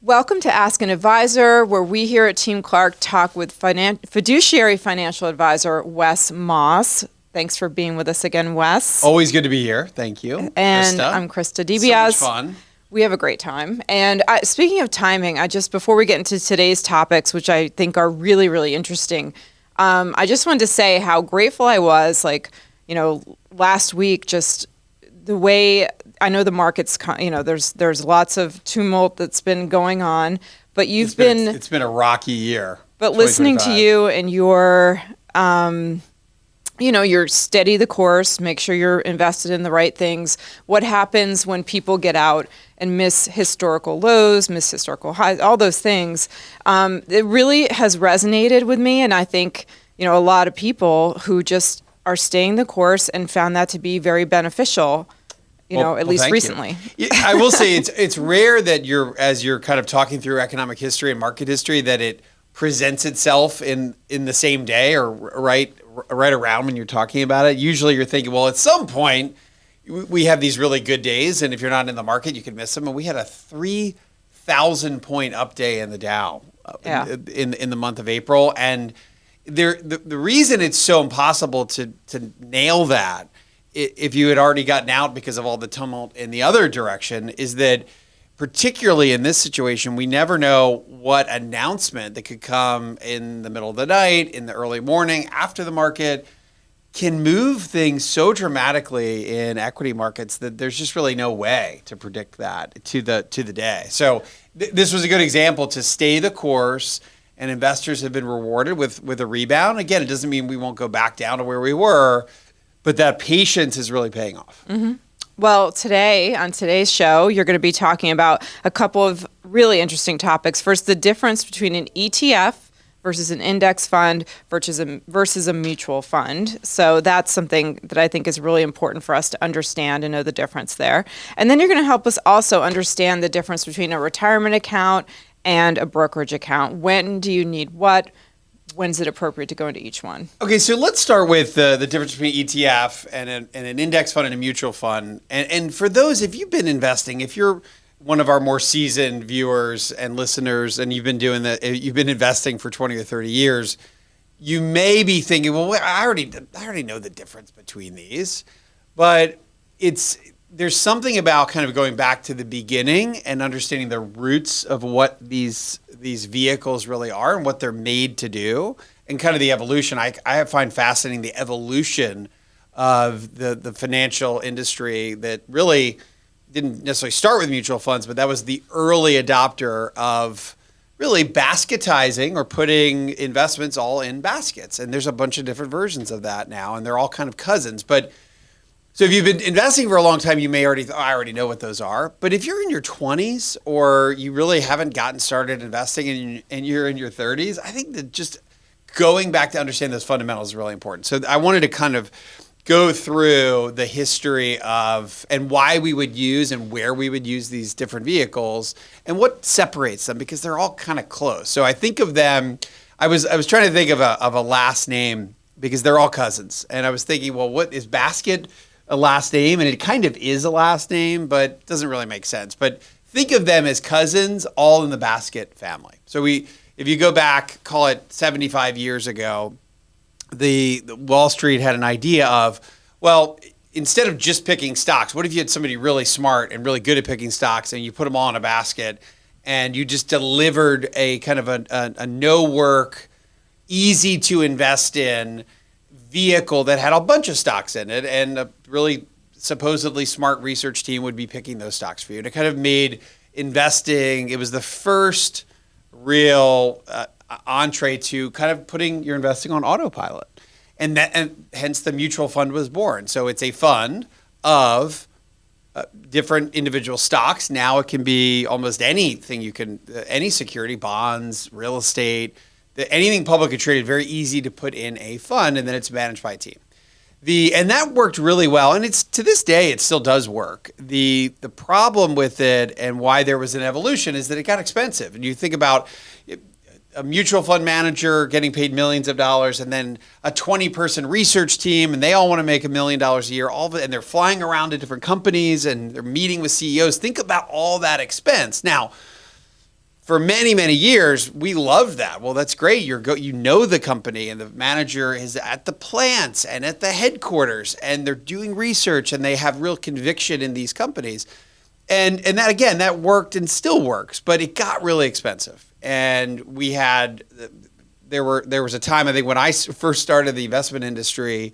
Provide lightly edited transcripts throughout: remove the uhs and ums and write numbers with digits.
Welcome to Ask an Advisor, where we here at Team Clark talk with Fiduciary financial advisor Wes Moss. Thanks for being with us again, Wes. Always good to be here. Thank you. And Christa. I'm Christa DBS. So much fun. We have a great time. And speaking of timing, before we get into today's topics, which I think are really, really interesting, I just wanted to say how grateful I was, last week, just the way I know the market's, there's lots of tumult that's been going on, but it's been a rocky year. But listening to you and your, you're steady the course, make sure you're invested in the right things. What happens when people get out and miss historical lows, miss historical highs, all those things, it really has resonated with me. And I think, a lot of people who just are staying the course and found that to be very beneficial. At least recently. I will say it's rare that as you're kind of talking through economic history and market history, that it presents itself in the same day or right around when you're talking about it. Usually you're thinking, well, at some point we have these really good days, and if you're not in the market, you can miss them. And we had a 3,000 point up day in the Dow in the month of April. And the reason it's so impossible to nail that, if you had already gotten out because of all the tumult in the other direction, is that particularly in this situation, we never know what announcement that could come in the middle of the night, in the early morning, after the market, can move things so dramatically in equity markets that there's just really no way to predict that to the day. So this was a good example to stay the course, and investors have been rewarded with a rebound. Again, it doesn't mean we won't go back down to where we were, but that patience is really paying off. Mm-hmm. Well, on today's show, you're going to be talking about a couple of really interesting topics. First, the difference between an ETF versus an index fund versus a mutual fund. So that's something that I think is really important for us to understand and know the difference there. And then you're going to help us also understand the difference between a retirement account and a brokerage account. When do you need what? When's it appropriate to go into each one? Okay, so let's start with the difference between ETF and an index fund and a mutual fund. And for those, if you've been investing, if you're one of our more seasoned viewers and listeners, and you've been investing for 20 or 30 years, you may be thinking, well, I already know the difference between these. But there's something about kind of going back to the beginning and understanding the roots of what these vehicles really are and what they're made to do, and kind of the evolution. I find fascinating the evolution of the financial industry that really didn't necessarily start with mutual funds, but that was the early adopter of really basketizing, or putting investments all in baskets. And there's a bunch of different versions of that now, and they're all kind of cousins. But so if you've been investing for a long time, you may I already know what those are. But if you're in your 20s, or you really haven't gotten started investing and you're in your 30s, I think that just going back to understand those fundamentals is really important. So I wanted to kind of go through the history of and why we would use and where we would use these different vehicles and what separates them, because they're all kind of close. So I think of them, I was trying to think of a last name, because they're all cousins. And I was thinking, well, what is Basket a last name? And it kind of is a last name, but doesn't really make sense. But think of them as cousins, all in the Basket family. So if you go back, call it 75 years ago, the Wall Street had an idea of, well, instead of just picking stocks, what if you had somebody really smart and really good at picking stocks, and you put them all in a basket, and you just delivered a kind of a no work, easy to invest in vehicle that had a bunch of stocks in it, and a really supposedly smart research team would be picking those stocks for you. And it kind of made investing, it was the first real entree to kind of putting your investing on autopilot. And hence the mutual fund was born. So it's a fund of different individual stocks. Now it can be almost anything any security, bonds, real estate, anything publicly traded, very easy to put in a fund, and then it's managed by a team. And that worked really well, and it's to this day it still does work. The problem with it, and why there was an evolution, is that it got expensive. And you think about a mutual fund manager getting paid millions of dollars, and then a 20-person research team, and they all want to make $1 million a year, and they're flying around to different companies, and they're meeting with CEOs. Think about all that expense. Now, for many, many years, we loved that. Well, that's great. You know the company, and the manager is at the plants and at the headquarters, and they're doing research, and they have real conviction in these companies. And that, again, that worked and still works, but it got really expensive. And there was a time, I think, when I first started the investment industry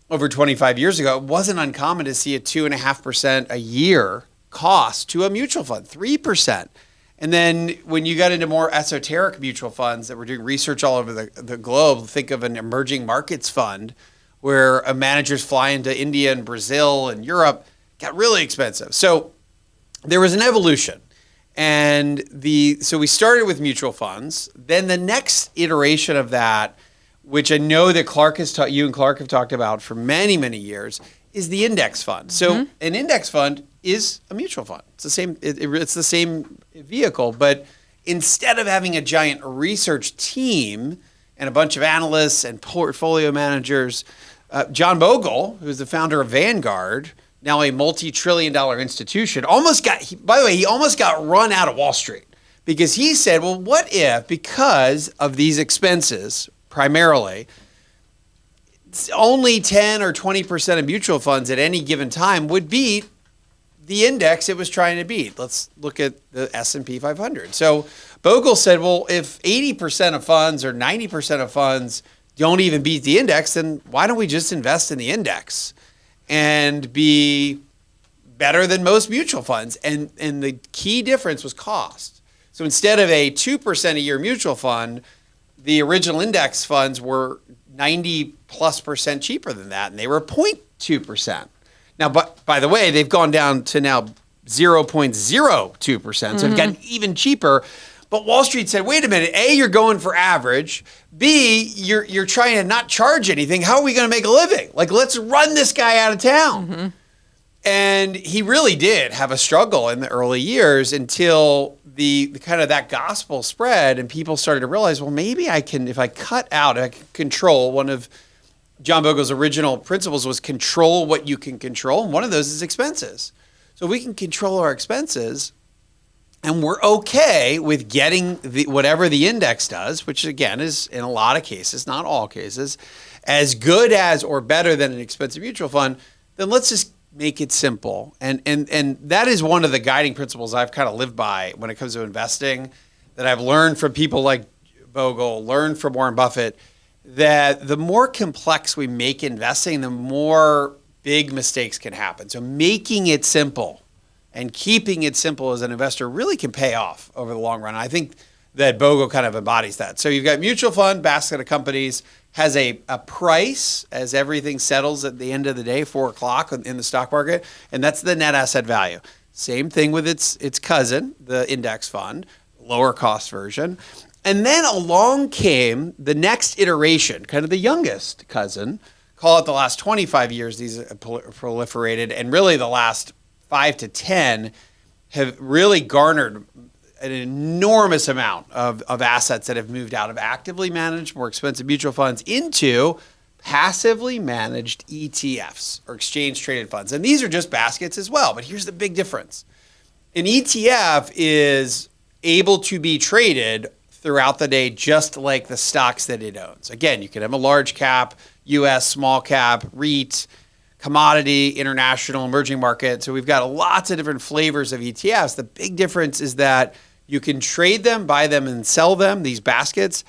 over 25 years ago, it wasn't uncommon to see a 2.5% a year cost to a mutual fund, 3%. And then when you got into more esoteric mutual funds that were doing research all over the globe, think of an emerging markets fund where a manager's flying to India and Brazil and Europe, got really expensive. So there was an evolution. And so we started with mutual funds. Then the next iteration of that, which I know that you and Clark have talked about for many, many years, is the index fund. So an index fund is a mutual fund. It's the same. It's the same vehicle, but instead of having a giant research team and a bunch of analysts and portfolio managers, John Bogle, who's the founder of Vanguard, now a multi-trillion-dollar institution, he almost got run out of Wall Street because he said, well, what if, because of these expenses primarily, only 10 or 20% of mutual funds at any given time would beat the index it was trying to beat. Let's look at the S&P 500. So Bogle said, well, if 80% of funds or 90% of funds don't even beat the index, then why don't we just invest in the index and be better than most mutual funds? And the key difference was cost. So instead of a 2% a year mutual fund, the original index funds were 90+% cheaper than that, and they were 0.2%. Now, by the way, they've gone down to now 0.02%, so they've gotten even cheaper. But Wall Street said, wait a minute, A, you're going for average. B, you're trying to not charge anything. How are we going to make a living? Like, let's run this guy out of town. And he really did have a struggle in the early years until the kind of that gospel spread and people started to realize, well, maybe I can control. One of John Bogle's original principles was control what you can control. And one of those is expenses. So we can control our expenses, and we're okay with getting whatever the index does, which again is in a lot of cases, not all cases, as good as or better than an expensive mutual fund. Then let's just make it simple. And that is one of the guiding principles I've kind of lived by when it comes to investing, that I've learned from people like Bogle, learned from Warren Buffett, that the more complex we make investing, the more big mistakes can happen. So making it simple and keeping it simple as an investor really can pay off over the long run. I think that Bogle kind of embodies that. So you've got mutual fund, basket of companies, has a price as everything settles at the end of the day, 4 o'clock in the stock market, and that's the net asset value. Same thing with its cousin, the index fund, lower cost version. And then along came the next iteration, kind of the youngest cousin, call it the last 25 years, these have proliferated, and really the last 5 to 10 have really garnered an enormous amount of assets that have moved out of actively managed, more expensive mutual funds into passively managed ETFs, or exchange traded funds. And these are just baskets as well, but here's the big difference. An ETF is able to be traded throughout the day just like the stocks that it owns. Again, you can have a large cap, US, small cap, REIT, commodity, international, emerging market. So we've got lots of different flavors of ETFs. The big difference is that you can trade them, buy them, and sell them, these baskets,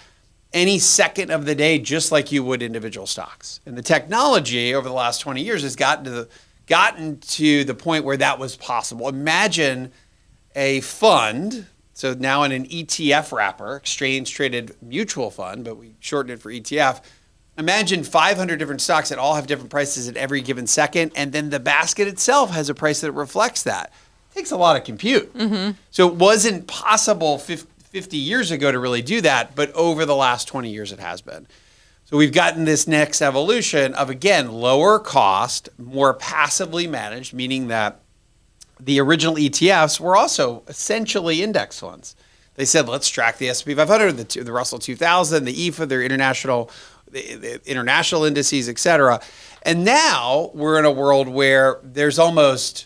any second of the day, just like you would individual stocks. And the technology over the last 20 years has gotten to the point where that was possible. Imagine a fund, so now in an ETF wrapper, exchange traded mutual fund, but we shortened it for ETF. Imagine 500 different stocks that all have different prices at every given second, and then the basket itself has a price that reflects that. It takes a lot of compute. So it wasn't possible 50 years ago to really do that, but over the last 20 years it has been. So we've gotten this next evolution of, again, lower cost, more passively managed, meaning that the original ETFs were also essentially index funds. They said, let's track the S&P 500, the Russell 2000, the EFA, their the international indices, et cetera. And now we're in a world where there's almost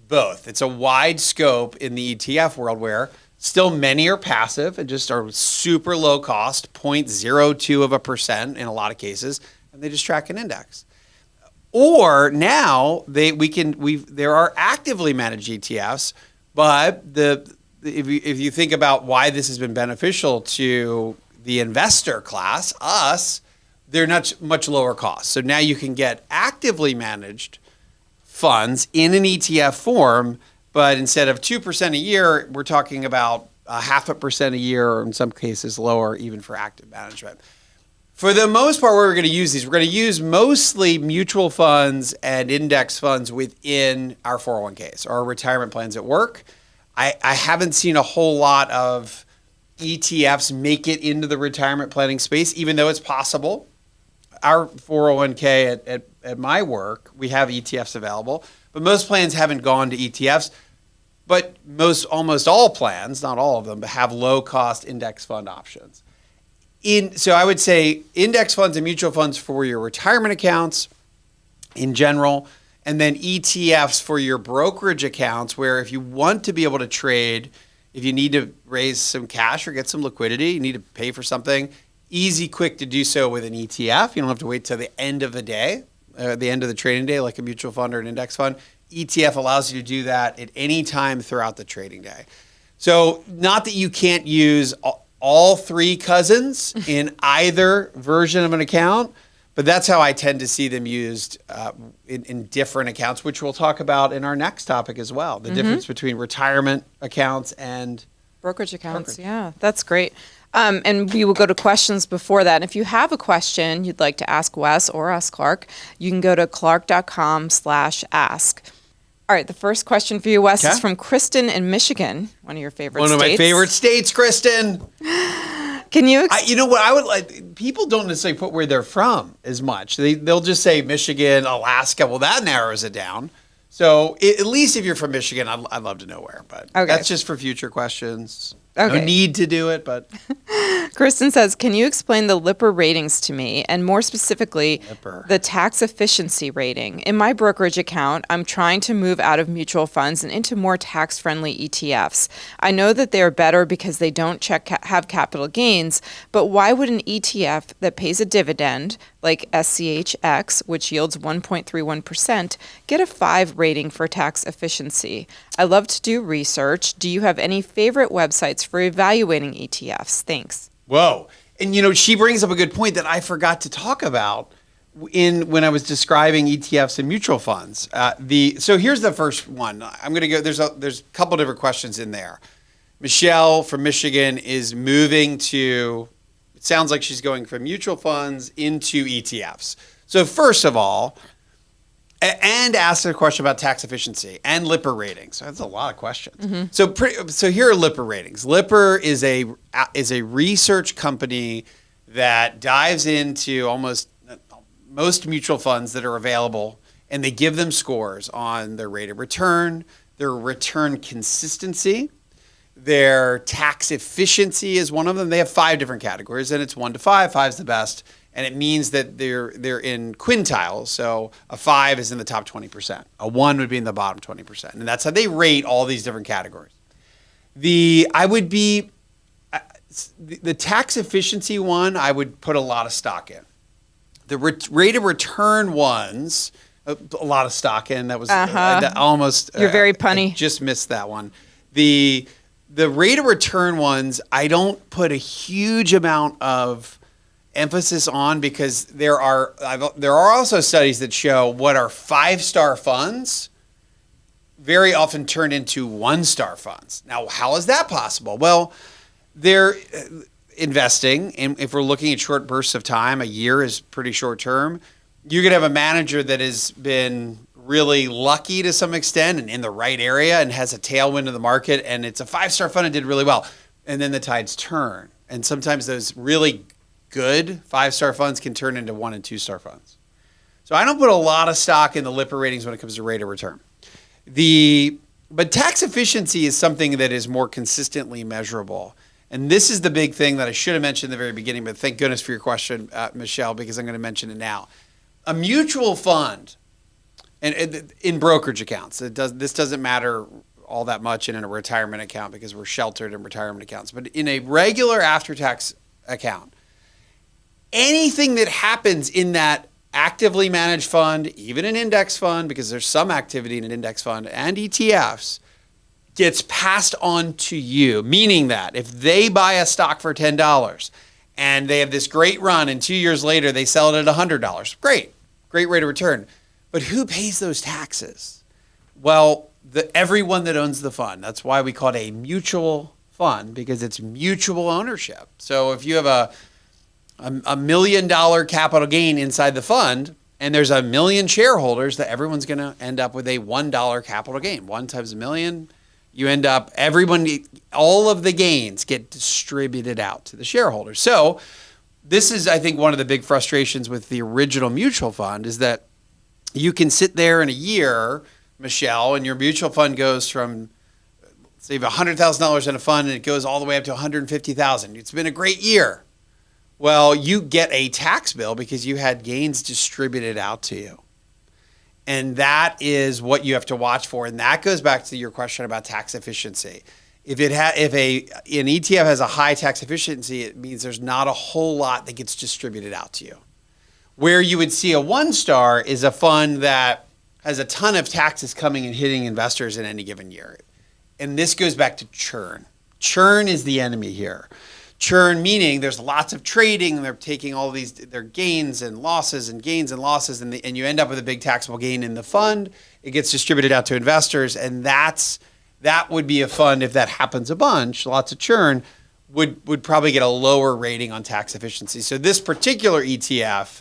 both. It's a wide scope in the ETF world where Still, many are passive and just are super low cost, 0.02% in a lot of cases, and they just track an index. Or now there are actively managed ETFs, but if you think about why this has been beneficial to the investor class, us, they're not much lower cost. So now you can get actively managed funds in an ETF form, but instead of 2% a year, we're talking about 0.5% a year, or in some cases lower, even for active management. For the most part, where we're going to use these, we're going to use mostly mutual funds and index funds within our 401ks, our retirement plans at work. I haven't seen a whole lot of ETFs make it into the retirement planning space, even though it's possible. Our 401k at my work, we have ETFs available, but most plans haven't gone to ETFs. But almost all plans, not all of them, but have low-cost index fund options. So I would say index funds and mutual funds for your retirement accounts in general, and then ETFs for your brokerage accounts, where if you want to be able to trade, if you need to raise some cash or get some liquidity, you need to pay for something, easy, quick to do so with an ETF. You don't have to wait till the end of the day, the end of the trading day, like a mutual fund or an index fund. ETF allows you to do that at any time throughout the trading day. So not that you can't use all three cousins in either version of an account, but that's how I tend to see them used in different accounts, which we'll talk about in our next topic as well, the difference between retirement accounts and brokerage accounts. Yeah, that's great. And we will go to questions before that. And if you have a question you'd like to ask Wes or ask Clark, you can go to clark.com/ask. All right, the first question for you, Wes, is from Kristen in Michigan, one of your favorite states. One of my favorite states, Kristen. Can you? You know what I would like? People don't necessarily put where they're from as much. They'll just say Michigan, Alaska. Well, that narrows it down. So at least if you're from Michigan, I'd love to know where. But that's just for future questions. Okay. No need to do it, but. Kristen says, can you explain the Lipper ratings to me, and more specifically, the tax efficiency rating? In my brokerage account, I'm trying to move out of mutual funds and into more tax-friendly ETFs. I know that they are better because they don't have capital gains, but why would an ETF that pays a dividend, like SCHX, which yields 1.31%, get a 5 rating for tax efficiency? I love to do research. Do you have any favorite websites for evaluating ETFs? Thanks. Whoa. And, she brings up a good point that I forgot to talk about when I was describing ETFs and mutual funds. So here's the first one. I'm going to go, there's a couple different questions in there. Michelle from Michigan is moving to, it sounds like she's going from mutual funds into ETFs. So first of all, and ask a question about tax efficiency and Lipper ratings. So that's a lot of questions. Mm-hmm. So here are Lipper ratings. Lipper is a research company that dives into most mutual funds that are available, and they give them scores on their rate of return, their return consistency, their tax efficiency is one of them. They have 5 different categories, and it's 1 to 5. 5 is the best. And it means that they're in quintiles. So a 5 is in the top 20%. A 1 would be in the bottom 20%. And that's how they rate all these different categories. The tax efficiency one, I would put a lot of stock in. The rate of return ones, a lot of stock in. That was almost. You're very punny. I just missed that one. The rate of return ones, I don't put a huge amount of emphasis on, because there are also studies that show what are 5-star funds very often turn into 1-star funds. Now, how is that possible? Well, they're investing, and if we're looking at short bursts of time, a year is pretty short term. You could have a manager that has been really lucky to some extent and in the right area and has a tailwind of the market, and it's a 5-star fund and did really well. And then the tides turn. And sometimes those really good 5-star funds can turn into 1- and 2-star funds. So I don't put a lot of stock in the Lipper ratings when it comes to rate of return. But tax efficiency is something that is more consistently measurable. And this is the big thing that I should have mentioned in the very beginning, but thank goodness for your question, Michelle, because I'm going to mention it now. A mutual fund, and in brokerage accounts, this doesn't matter all that much in a retirement account because we're sheltered in retirement accounts. But in a regular after-tax account, anything that happens in that actively managed fund, even an index fund, because there's some activity in an index fund, and ETFs, gets passed on to you, meaning that if they buy a stock for $10 and they have this great run and 2 years later they sell it at $100, great rate of return. But who pays those taxes? Well, everyone that owns the fund. That's why we call it a mutual fund, because it's mutual ownership. So if you have a $1 million capital gain inside the fund, and there's 1 million shareholders, that everyone's going to end up with a $1 capital gain. 1 times 1 million, you end up, all of the gains get distributed out to the shareholders. So this is, I think, one of the big frustrations with the original mutual fund is that you can sit there in a year, Michelle, and your mutual fund goes from, say, you have $100,000 in a fund and it goes all the way up to $150,000. It's been a great year. Well, you get a tax bill because you had gains distributed out to you. And that is what you have to watch for. And that goes back to your question about tax efficiency. If an ETF has a high tax efficiency, it means there's not a whole lot that gets distributed out to you. Where you would see a 1-star is a fund that has a ton of taxes coming and hitting investors in any given year. And this goes back to churn. Churn is the enemy here. Churn meaning there's lots of trading, and they're taking all these their gains and losses and gains and losses, and you end up with a big taxable gain in the fund. It gets distributed out to investors, and that would be a fund, if that happens a bunch, lots of churn, would probably get a lower rating on tax efficiency. So this particular ETF,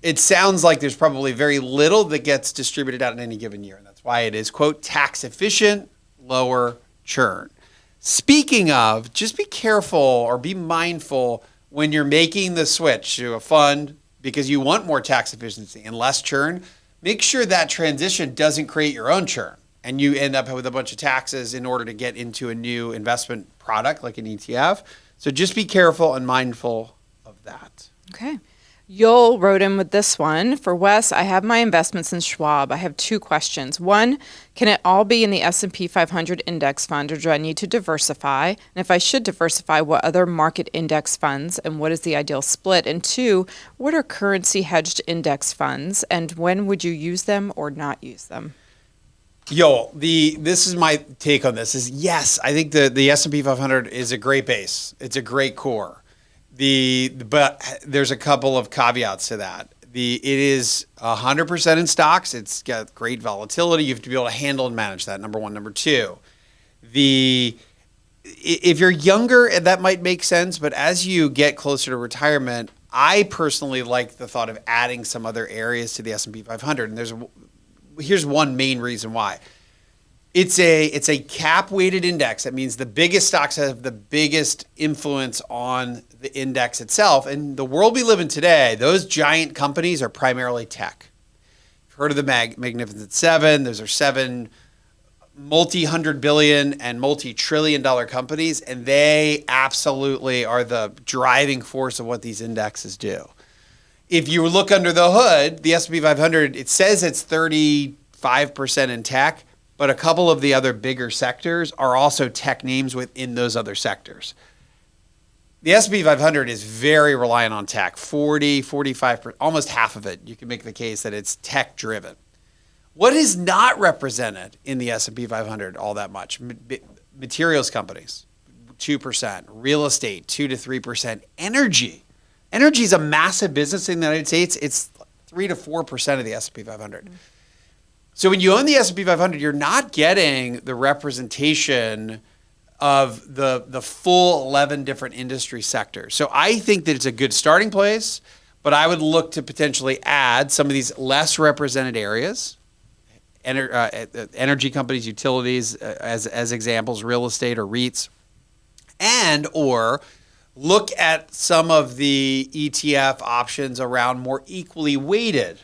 it sounds like there's probably very little that gets distributed out in any given year, and that's why it is, quote, tax efficient, lower churn. Speaking of, just be careful or be mindful when you're making the switch to a fund because you want more tax efficiency and less churn. Make sure that transition doesn't create your own churn and you end up with a bunch of taxes in order to get into a new investment product like an ETF. So just be careful and mindful of that. Okay. Yoel wrote in with this one. For Wes, I have my investments in Schwab. I have 2 questions. 1, can it all be in the S&P 500 index fund, or do I need to diversify? And if I should diversify, what other market index funds, and what is the ideal split? And 2, what are currency hedged index funds, and when would you use them or not use them? Yoel, this is my take on this. Is yes, I think the S&P 500 is a great base. It's a great core. But there's a couple of caveats to that. It is 100% in stocks. It's got great volatility. You have to be able to handle and manage that, number 1. Number 2, if you're younger, that might make sense. But as you get closer to retirement, I personally like the thought of adding some other areas to the S&P 500. And here's one main reason why. It's a cap-weighted index. That means the biggest stocks have the biggest influence on the index itself. And the world we live in today, those giant companies are primarily tech. You've heard of the Magnificent Seven. Those are 7 multi-hundred billion and multi-trillion dollar companies, and they absolutely are the driving force of what these indexes do. If you look under the hood, the S&P 500, it says it's 35% in tech, but a couple of the other bigger sectors are also tech names within those other sectors. The S&P 500 is very reliant on tech, 45%, almost half of it. You can make the case that it's tech driven. What is not represented in the S&P 500 all that much? Materials companies, 2%. Real estate, 2 to 3%. Energy is a massive business in the United States. It's 3 to 4% of the S&P 500. So when you own the S&P 500, you're not getting the representation of the full 11 different industry sectors. So I think that it's a good starting place, but I would look to potentially add some of these less represented areas, energy companies, utilities as examples, real estate or REITs, and or look at some of the ETF options around more equally weighted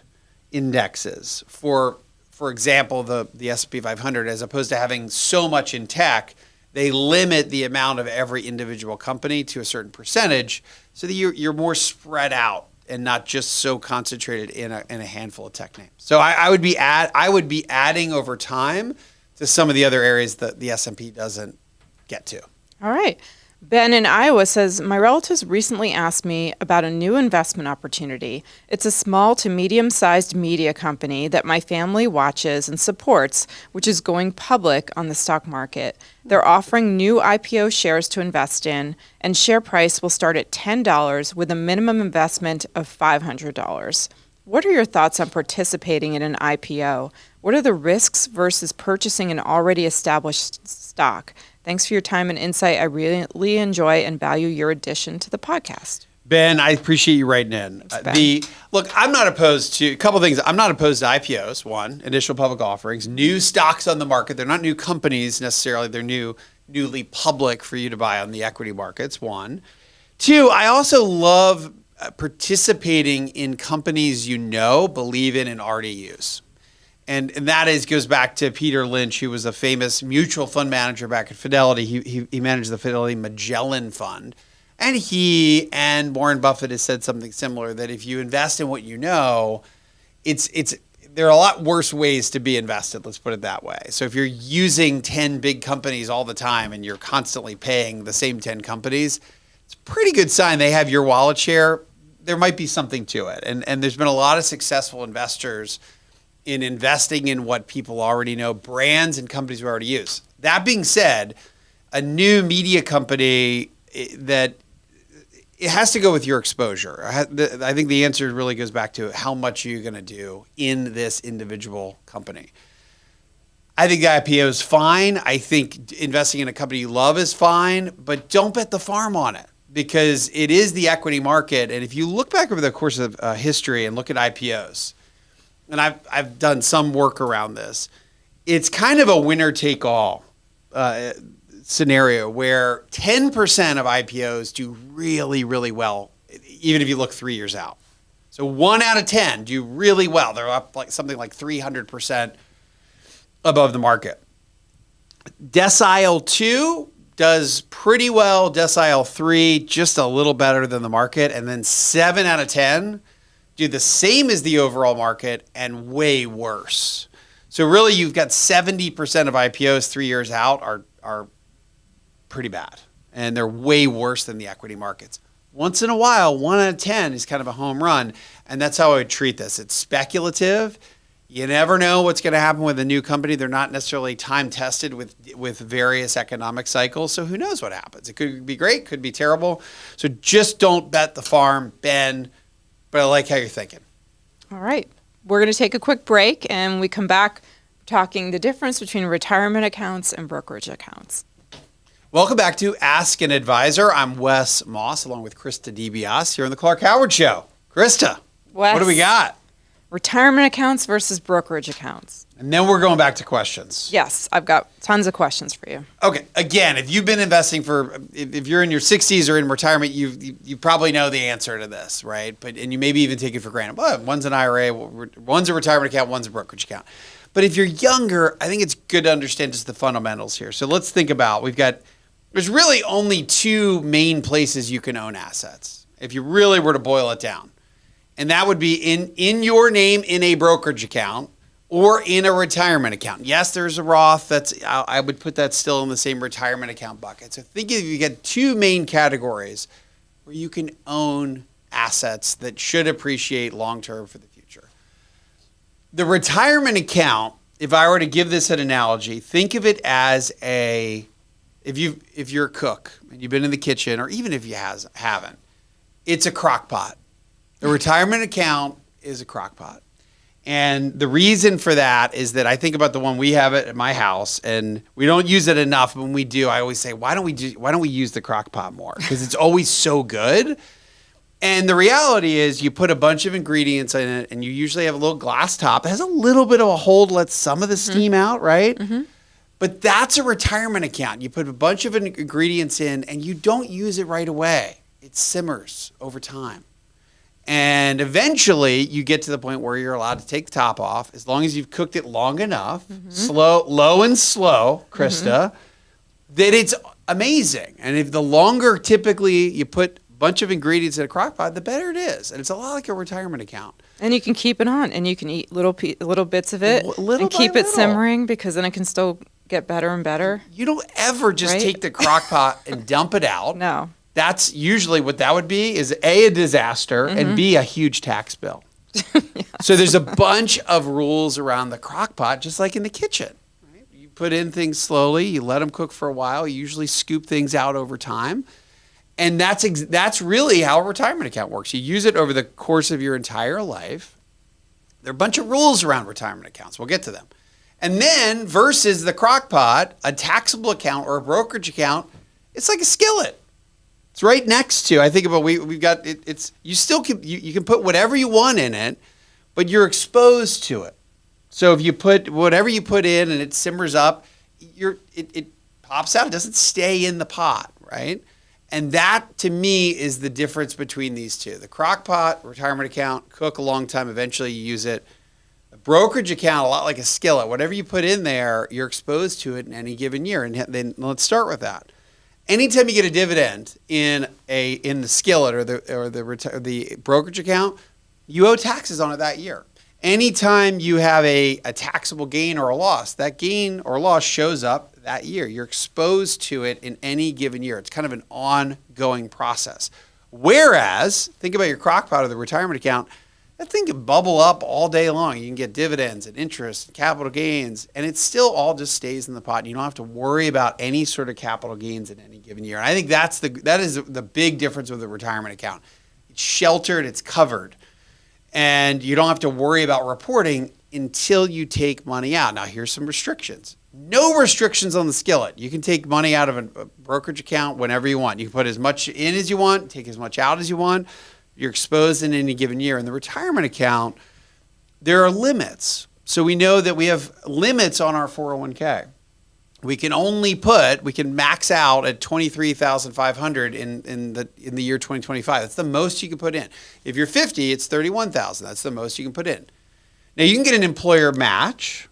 indexes. For example, the S&P 500, as opposed to having so much in tech, they limit the amount of every individual company to a certain percentage so that you're more spread out and not just so concentrated in a handful of tech names. So I would be adding over time to to some of the other areas that the S&P doesn't get to. All right. Ben in Iowa says, my relatives recently asked me about a new investment opportunity. It's a small to medium-sized media company that my family watches and supports, which is going public on the stock market. They're offering new IPO shares to invest in, and share price will start at $10 with a minimum investment of $500. What are your thoughts on participating in an IPO? What are the risks versus purchasing an already established stock? Thanks for your time and insight. I really enjoy and value your addition to the podcast. Ben, I appreciate you writing in. Look, I'm not opposed to a couple of things. I'm not opposed to IPOs. One, initial public offerings, new stocks on the market. They're not new companies necessarily. They're newly public for you to buy on the equity markets. One. Two, I also love participating in companies believe in, and already use. And that goes back to Peter Lynch, who was a famous mutual fund manager back at Fidelity. He managed the Fidelity Magellan Fund. And he and Warren Buffett has said something similar, that if you invest in what you know, there are a lot worse ways to be invested, let's put it that way. So if you're using 10 big companies all the time and you're constantly paying the same 10 companies, it's a pretty good sign they have your wallet share. There might be something to it. And there's been a lot of successful investors in investing in what people already know, brands and companies we already use. That being said, a new media company that it has to go with your exposure. I think the answer really goes back to how much you're going to do in this individual company. I think the IPO is fine. I think investing in a company you love is fine, but don't bet the farm on it, because it is the equity market. And if you look back over the course of history and look at IPOs, and I've done some work around this, it's kind of a winner-take-all scenario where 10% of IPOs do really, really well, even if you look 3 years out. So 1 out of 10 do really well. They're up something like 300% above the market. Decile 2 does pretty well. Decile 3, just a little better than the market. And then 7 out of 10 do the same as the overall market and way worse. So really, you've got 70% of IPOs 3 years out are pretty bad, and they're way worse than the equity markets. Once in a while, 1 out of 10 is kind of a home run, and that's how I would treat this. It's speculative. You never know what's going to happen with a new company. They're not necessarily time tested with various economic cycles, so who knows what happens? It could be great, could be terrible. So just don't bet the farm, Ben. But I like how you're thinking. All right. We're going to take a quick break, and we come back talking the difference between retirement accounts and brokerage accounts. Welcome back to Ask an Advisor. I'm Wes Moss, along with Christa DiBiase here on the Clark Howard Show. Christa, Wes, what do we got? Retirement accounts versus brokerage accounts. And then we're going back to questions. Yes, I've got tons of questions for you. Okay. Again, if you've been investing if you're in your 60s or in retirement, you probably know the answer to this, right? And you maybe even take it for granted. Well, one's an IRA, one's a retirement account, one's a brokerage account. But if you're younger, I think it's good to understand just the fundamentals here. So let's think about, there's really only 2 main places you can own assets, if you really were to boil it down. And that would be in your name in a brokerage account, or in a retirement account. Yes, there's a Roth. I would put that still in the same retirement account bucket. So think if you get 2 main categories where you can own assets that should appreciate long-term for the future. The retirement account, if I were to give this an analogy, think of it as if you're a cook and you've been in the kitchen, or even if you haven't, it's a crock pot. The retirement account is a crock pot. And the reason for that is that I think about the one we have at my house, and we don't use it enough. But when we do, I always say, why don't we use the crock pot more? Because it's always so good. And the reality is you put a bunch of ingredients in it, and you usually have a little glass top that has a little bit of a hole to let some of the steam out, right? Mm-hmm. But that's a retirement account. You put a bunch of ingredients in, and you don't use it right away. It simmers over time. And eventually you get to the point where you're allowed to take the top off, as long as you've cooked it long enough, low and slow, Christa, that it's amazing. And if the longer typically you put a bunch of ingredients in a crock pot, the better it is. And it's a lot like a retirement account. And you can keep it on, and you can eat little bits of it and keep it simmering, because then it can still get better and better. You don't ever just Right? take the crock pot and dump it out. No. That's usually what that would be, is A, a disaster, and B, a huge tax bill. So there's a bunch of rules around the crock pot, just like in the kitchen. Right? You put in things slowly, you let them cook for a while, you usually scoop things out over time. And that's really how a retirement account works. You use it over the course of your entire life. There are a bunch of rules around retirement accounts. We'll get to them. And then versus the crock pot, a taxable account or a brokerage account, it's like a skillet. It's right next to. I think about we've got it, it's you still can you can put whatever you want in it, but you're exposed to it. So if you put whatever you put in and it simmers up, it pops out. It doesn't stay in the pot, right? And that, to me, is the difference between these two. The crock pot, retirement account, cook a long time, eventually you use it. A brokerage account, a lot like a skillet. Whatever you put in there, you're exposed to it in any given year. And then let's start with that. Anytime you get a dividend in the skillet or the brokerage account, you owe taxes on it that year. Anytime you have a taxable gain or a loss, that gain or loss shows up that year. You're exposed to it in any given year. It's kind of an ongoing process. Whereas, think about your crock pot or the retirement account, that thing can bubble up all day long. You can get dividends and interest and capital gains, and it still all just stays in the pot. You don't have to worry about any sort of capital gains in any given year. And I think that is the big difference with the retirement account. It's sheltered, it's covered, and you don't have to worry about reporting until you take money out. Now, here's some restrictions. No restrictions on the skillet. You can take money out of a brokerage account whenever you want. You can put as much in as you want, take as much out as you want. You're exposed in any given year. In the retirement account, there are limits. So we know that we have limits on our 401k. We can max out at $23,500 in the year 2025. That's the most you can put in. If you're 50, it's $31,000. That's the most you can put in. Now, you can get an employer match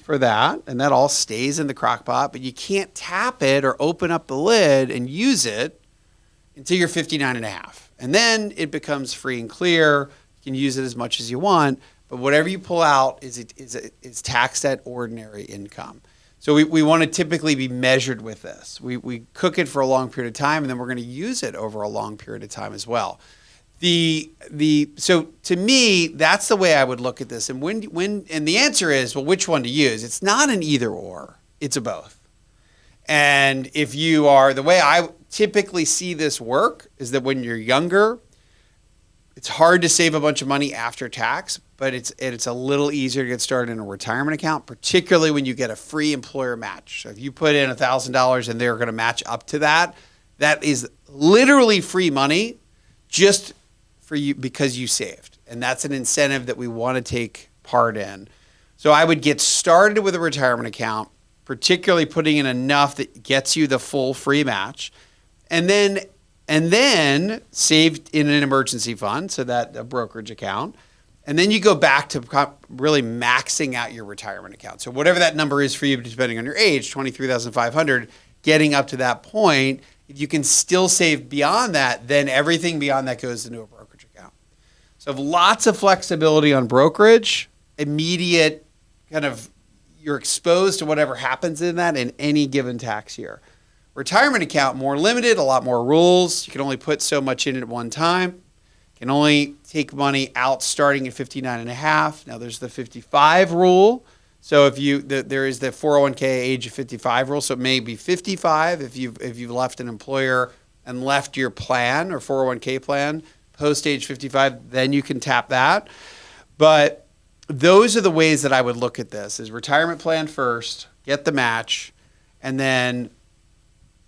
for that, and that all stays in the crock pot, but you can't tap it or open up the lid and use it until you're 59 and a half. And then it becomes free and clear. You can use it as much as you want, but whatever you pull out is taxed at ordinary income. So we want to typically be measured with this. We cook it for a long period of time, and then we're going to use it over a long period of time as well. So to me, that's the way I would look at this. And and the answer is, well, which one to use? It's not an either or. It's a both. And if you are, the way I typically see this work is that when you're younger, it's hard to save a bunch of money after tax, but it's a little easier to get started in a retirement account, particularly when you get a free employer match. So if you put in $1,000 and they're going to match up to that, that is literally free money just for you because you saved. And that's an incentive that we want to take part in. So I would get started with a retirement account, particularly putting in enough that gets you the full free match, and then saved in an emergency fund, so that a brokerage account. And then you go back to really maxing out your retirement account. So whatever that number is for you, depending on your age, $23,500, getting up to that point, if you can still save beyond that, then everything beyond that goes into a brokerage account. So lots of flexibility on brokerage, immediate kind of, you're exposed to whatever happens in that in any given tax year. Retirement account, more limited, a lot more rules. You can only put so much in at one time. You can only take money out starting at 59 and a half. Now there's the 55 rule. So if there is the 401k age of 55 rule. So it may be 55 if you've left an employer and left your plan or 401k plan post age 55, then you can tap that. But those are the ways that I would look at this: is retirement plan first, get the match, and then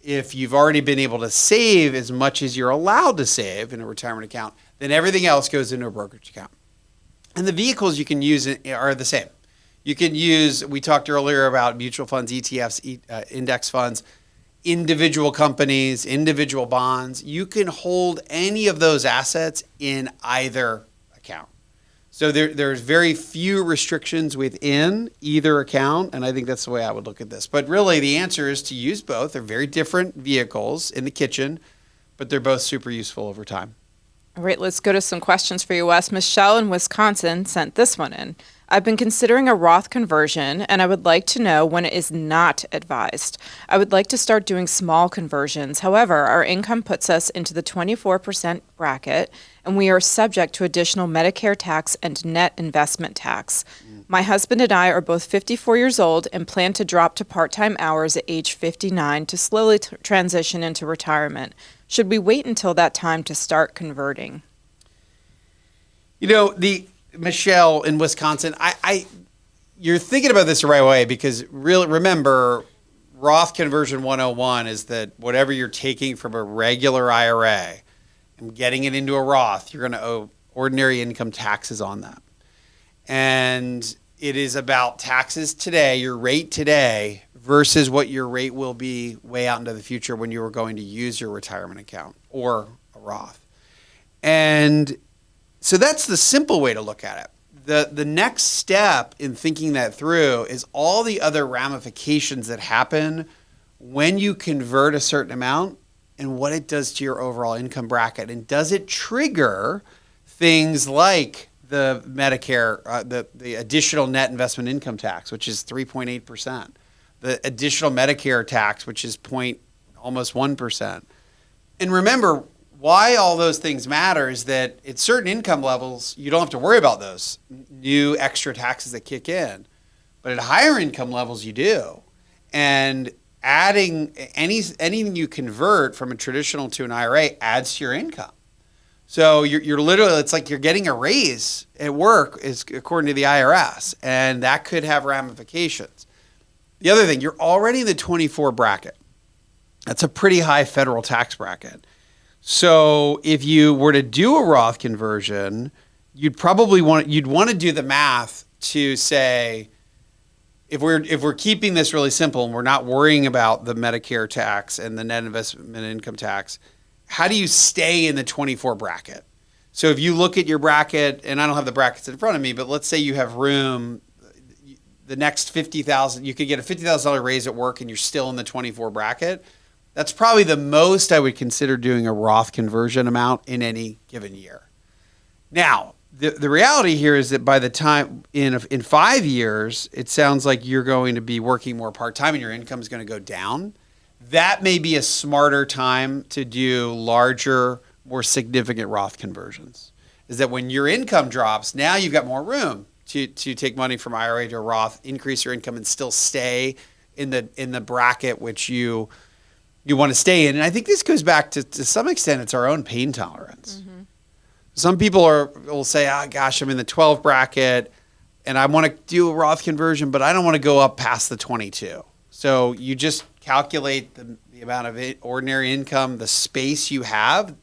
if you've already been able to save as much as you're allowed to save in a retirement account, then everything else goes into a brokerage account. And the vehicles you can use are the same. You can use, we talked earlier about mutual funds, ETFs, index funds, individual companies, individual bonds. You can hold any of those assets in either account. So there's very few restrictions within either account, and I think that's the way I would look at this. But really, the answer is to use both. They're very different vehicles in the kitchen, but they're both super useful over time. All right, let's go to some questions for you, Wes. Michelle in Wisconsin sent this one in. I've been considering a Roth conversion, and I would like to know when it is not advised. I would like to start doing small conversions. However, our income puts us into the 24% bracket, and we are subject to additional Medicare tax and net investment tax. My husband and I are both 54 years old and plan to drop to part-time hours at age 59 to slowly transition into retirement. Should we wait until that time to start converting? Michelle in Wisconsin, you're thinking about this the right way, because really, remember, Roth conversion 101 is that whatever you're taking from a regular IRA and getting it into a Roth, you're going to owe ordinary income taxes on that. And it is about taxes today, your rate today, versus what your rate will be way out into the future when you are going to use your retirement account or a Roth. And so that's the simple way to look at it. The next step in thinking that through is all the other ramifications that happen when you convert a certain amount and what it does to your overall income bracket. And does it trigger things like the Medicare, the additional net investment income tax, which is 3.8%, the additional Medicare tax, which is almost 1%. And remember, why all those things matter is that at certain income levels, you don't have to worry about those new extra taxes that kick in. But at higher income levels, you do. And adding anything you convert from a traditional to an IRA adds to your income. So you're literally, it's like you're getting a raise at work, is according to the IRS, and that could have ramifications. The other thing, you're already in the 24 bracket. That's a pretty high federal tax bracket. So if you were to do a Roth conversion, you'd want to do the math to say, if we're keeping this really simple and we're not worrying about the Medicare tax and the net investment income tax, how do you stay in the 24 bracket? So if you look at your bracket, and I don't have the brackets in front of me, but let's say you have room, the next $50,000, you could get a $50,000 raise at work and you're still in the 24 bracket. That's probably the most I would consider doing a Roth conversion amount in any given year. Now, the reality here is that by the time in 5 years, it sounds like you're going to be working more part-time and your income is going to go down. That may be a smarter time to do larger, more significant Roth conversions. Is that when your income drops, now you've got more room to take money from IRA to a Roth, increase your income, and still stay in the bracket which you want to stay in. And I think this goes back to some extent, it's our own pain tolerance. Mm-hmm. Some people will say, gosh, I'm in the 12 bracket and I want to do a Roth conversion, but I don't want to go up past the 22. So you just calculate the amount of ordinary income, the space you have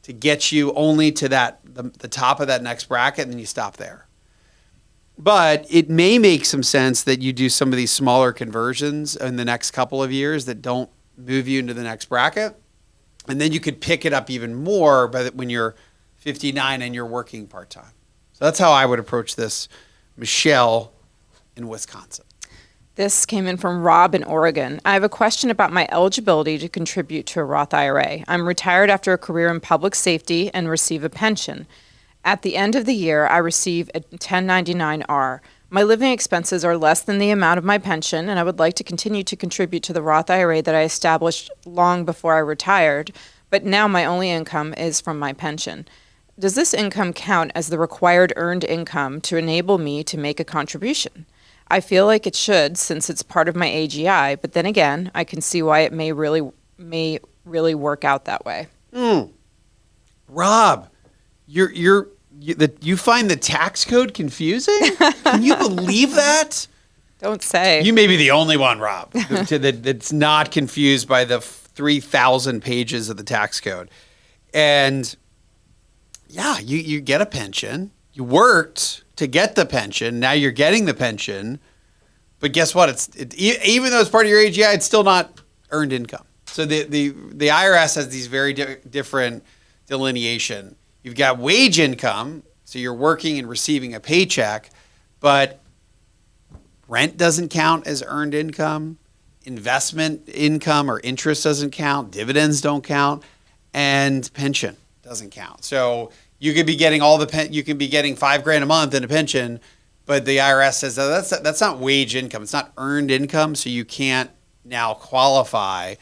to get you only to the top of that next bracket, and then you stop there. But it may make some sense that you do some of these smaller conversions in the next couple of years that don't move you into the next bracket. And then you could pick it up even more when you're 59 and you're working part-time. So that's how I would approach this. Michelle in Wisconsin. This came in from Rob in Oregon. I have a question about my eligibility to contribute to a Roth IRA. I'm retired after a career in public safety and receive a pension. At the end of the year, I receive a 1099-R. My living expenses are less than the amount of my pension, and I would like to continue to contribute to the Roth IRA that I established long before I retired, but now my only income is from my pension. Does this income count as the required earned income to enable me to make a contribution? I feel like it should, since it's part of my AGI, but then again, I can see why it may really work out that way. Rob, you find the tax code confusing? Can you believe that? Don't say. You may be the only one, Rob, that's not confused by the 3,000 pages of the tax code. And yeah, you get a pension. You worked to get the pension. Now you're getting the pension. But guess what? Even though it's part of your AGI, it's still not earned income. So the IRS has these very different delineation. You've got wage income, so you're working and receiving a paycheck, but rent doesn't count as earned income. Investment income or interest doesn't count. Dividends don't count, and pension doesn't count. So you could be getting you can be getting $5,000 a month in a pension, But the IRS says that's not wage income. It's not earned income, so you can't now qualify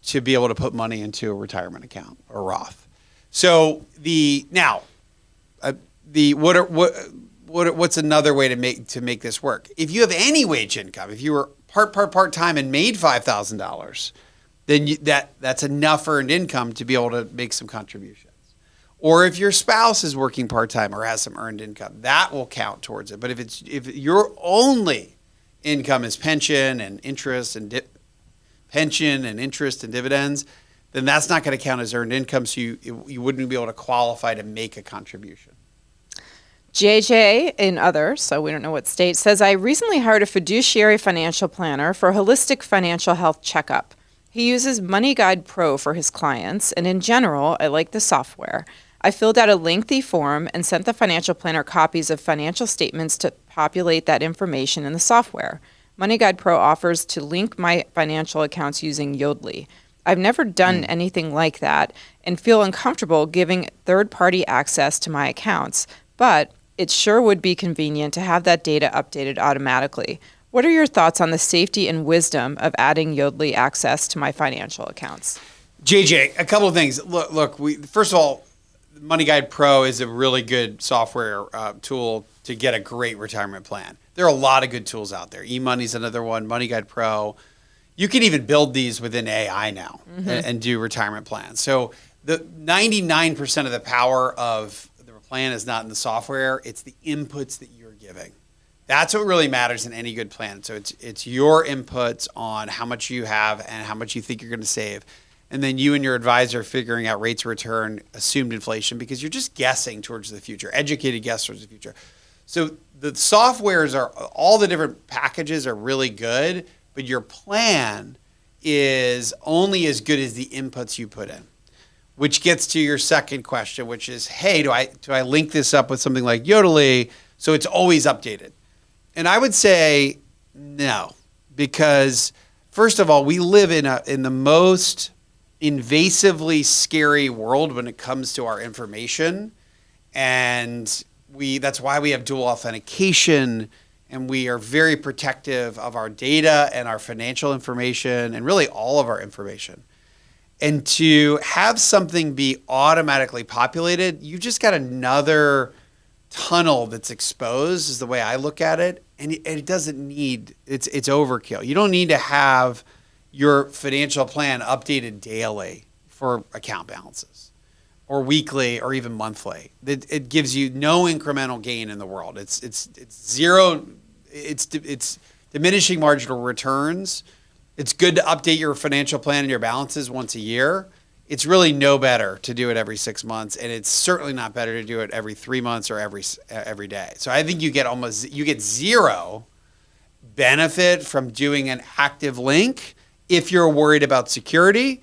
to be able to put money into a retirement account or Roth. So what's another way to make this work? If you have any wage income, if you were part time and made $5,000, then that's enough earned income to be able to make some contributions. Or if your spouse is working part time or has some earned income, that will count towards it. But if your only income is pension and interest and dividends, then that's not going to count as earned income. So you wouldn't be able to qualify to make a contribution. JJ in others, so we don't know what state, says, I recently hired a fiduciary financial planner for a holistic financial health checkup. He uses Money Guide Pro for his clients, and in general, I like the software. I filled out a lengthy form and sent the financial planner copies of financial statements to populate that information in the software. Money Guide Pro offers to link my financial accounts using Yodlee. I've never done anything like that and feel uncomfortable giving third-party access to my accounts, but it sure would be convenient to have that data updated automatically. What are your thoughts on the safety and wisdom of adding Yodlee access to my financial accounts? JJ, a couple of things. Look. First of all, Money Guide Pro is a really good software tool to get a great retirement plan. There are a lot of good tools out there. eMoney's another one. Money Guide Pro. You can even build these within AI now and do retirement plans. So the 99% of the power of the plan is not in the software. It's the inputs that you're giving. That's what really matters in any good plan. So it's your inputs on how much you have and how much you think you're going to save. And then you and your advisor figuring out rates of return, assumed inflation, because you're just guessing towards the future, educated guess towards the future. So the softwares all the different packages are really good, but your plan is only as good as the inputs you put in, which gets to your second question, which is, hey, do I link this up with something like Yodlee so it's always updated? And I would say no, because first of all, we live in the most invasively scary world when it comes to our information, and that's why we have dual authentication, and we are very protective of our data and our financial information and really all of our information. And to have something be automatically populated, you just got another tunnel that's exposed, is the way I look at it. And it doesn't need, it's overkill. You don't need to have your financial plan updated daily for account balances or weekly or even monthly. It gives you no incremental gain in the world. It's zero, it's diminishing marginal returns. It's good to update your financial plan and your balances once a year. It's really no better to do it every 6 months, and it's certainly not better to do it every 3 months or every day. So I think you get zero benefit from doing an active link. If you're worried about security,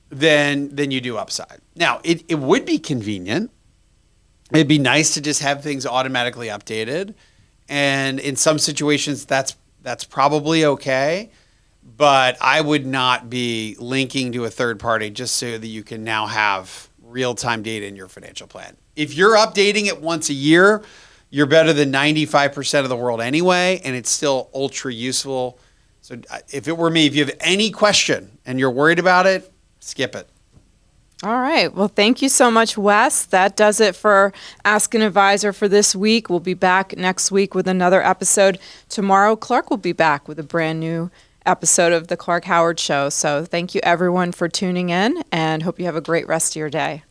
then you do upside. Now, it would be convenient. It'd be nice to just have things automatically updated, and in some situations that's probably okay. But I would not be linking to a third party just so that you can now have real-time data in your financial plan. If you're updating it once a year, you're better than 95% of the world anyway, and it's still ultra useful. So if it were me, if you have any question and you're worried about it, skip it. All right. Well, thank you so much, Wes. That does it for Ask an Advisor for this week. We'll be back next week with another episode. Tomorrow, Clark will be back with a brand new episode of The Clark Howard Show. So thank you, everyone, for tuning in, and hope you have a great rest of your day.